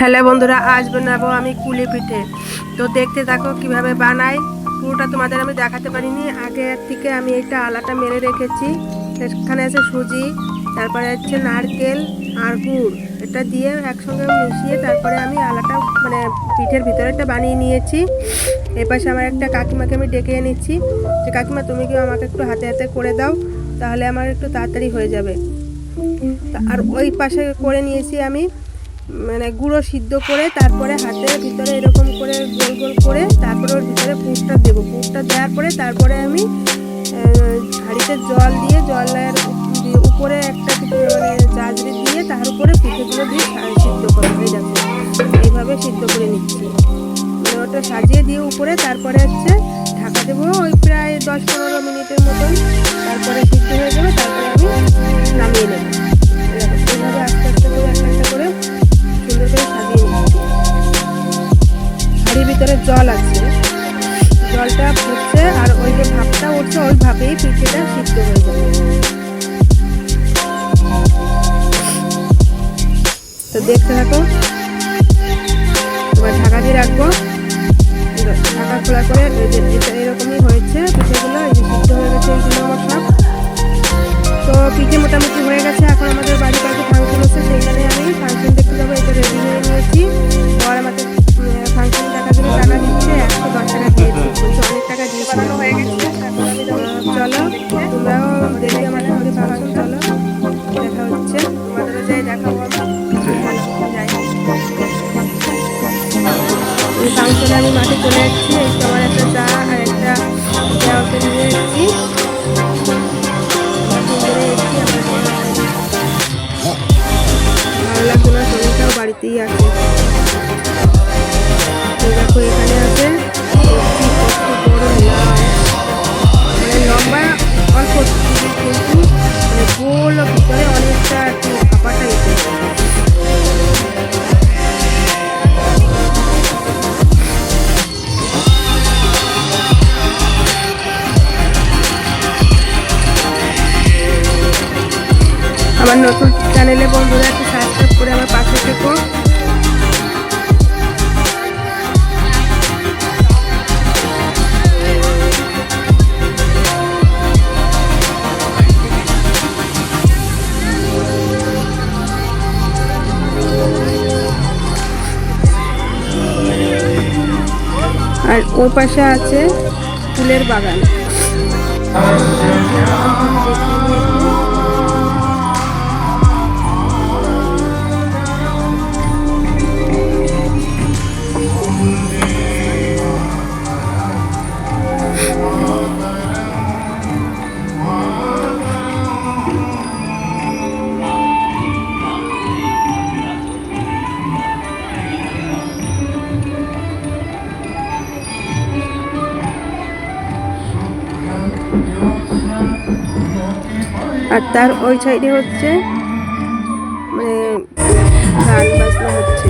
Hello বন্ধুরা, আজ বানাবো আমি কুলি পিঠে। তো দেখতে থাকো কিভাবে বানাই। পুরোটা তোমাদের আমি দেখাতে পারিনি। আগে থেকে আমি এইটা আলাটা মেরে রেখেছি। এখানে আছে সুজি, তারপরে হচ্ছে নারকেল আর গুড়, এটা দিয়ে একসঙ্গে মিশিয়ে তারপরে আমি আলাটা মানে পিঠের ভিতরেটা বানিয়ে নিয়েছি। এপাশে আমার একটা কাকিমাকে আমি ডেকে এনেছি যে কাকিমা তুমি কি আমাকে একটু হাতে হাতে করে দাও, তাহলে আমার একটু তাড়াতাড়ি হয়ে যাবে। আর ওই পাশে করে নিয়েছি আমি মানে গুঁড়ো সিদ্ধ করে, তারপরে হাতের ভিতরে এরকম করে গোল গোল করে তারপরে ওর ভিতরে পুরটা দেবো। পুরটা দেওয়ার পরে তারপরে আমি হাঁড়িতে জল দিয়ে জলের উপরে একটা মানে জাজরি দিয়ে তার উপরে পিঠেগুলো দিয়ে সিদ্ধ করে হয়ে যাচ্ছে। এইভাবে সিদ্ধ করে নিচ্ছি, মানে ওটা সাজিয়ে দিয়ে উপরে তারপরে হচ্ছে ঢাকা দেবো ওই প্রায় 10-15 মিনিটের মতন। তারপরে সিদ্ধ হয়ে যাবে, তারপরে আমি নামিয়ে নেব। এইভাবে আস্তে আস্তে করে একটা করে সুন্দর করে সাজিয়ে নিচ্ছি। হাঁড়ির ভিতরে জল আছে, জলটা ফুটছে আর ওই যে ভাপটা উঠছে ওই ভাবেই পিঠেটা সিদ্ধ হয়ে যাবে। তো দেখতে থাকো। এবার ঢাকা দিয়ে রাখবো, ঢাকা খোলা করে এরকমই হয়েছে পিঠেগুলো। এই যে সিদ্ধ হয়ে গেছে এইগুলো আমার সব। তো পিঠে মোটামুটি হয়ে গেছে। এখন আমাদের বাড়ির কাছে ফাংশন হচ্ছে, সেইখানে আমি ফাংশন দেখতে যাবো। এটা রেডি হয়ে নিয়েছি। আর আমাকে ফাংশন দেখার জন্য টাকা দিচ্ছে, 110 টাকা দিয়েছি, বলছে অনেক টাকা দিয়েছি হয়ে গেছে। চলো তোমরাও দেখি আমার সঙ্গে ফাংশন। চলো দেখা হচ্ছে, তোমাদেরও যাই দেখাবো। ওই ফাংশনে আমি মাঠে চলে যাচ্ছি। এই তো আমার একটা চা আর একটা ওকে নিয়ে এসেছি। ভালো লাগছে না, শরীরটাও বাড়িতেই আছে। দেখো এখানে আছে বড় লাউ, মানে লম্বা অল্প কিন্তু মানে গোল ভিতরে অনেকটা খাপাটা এসে। আমার নতুন চ্যানেলে বন্ধুরা একটু সাবস্ক্রাইব করে আমার পাশে থেকো। আর ওই পাশে আছে ফুলের বাগান। আর তার ওই সাইডে হচ্ছে মানে গান বাজনা হচ্ছে।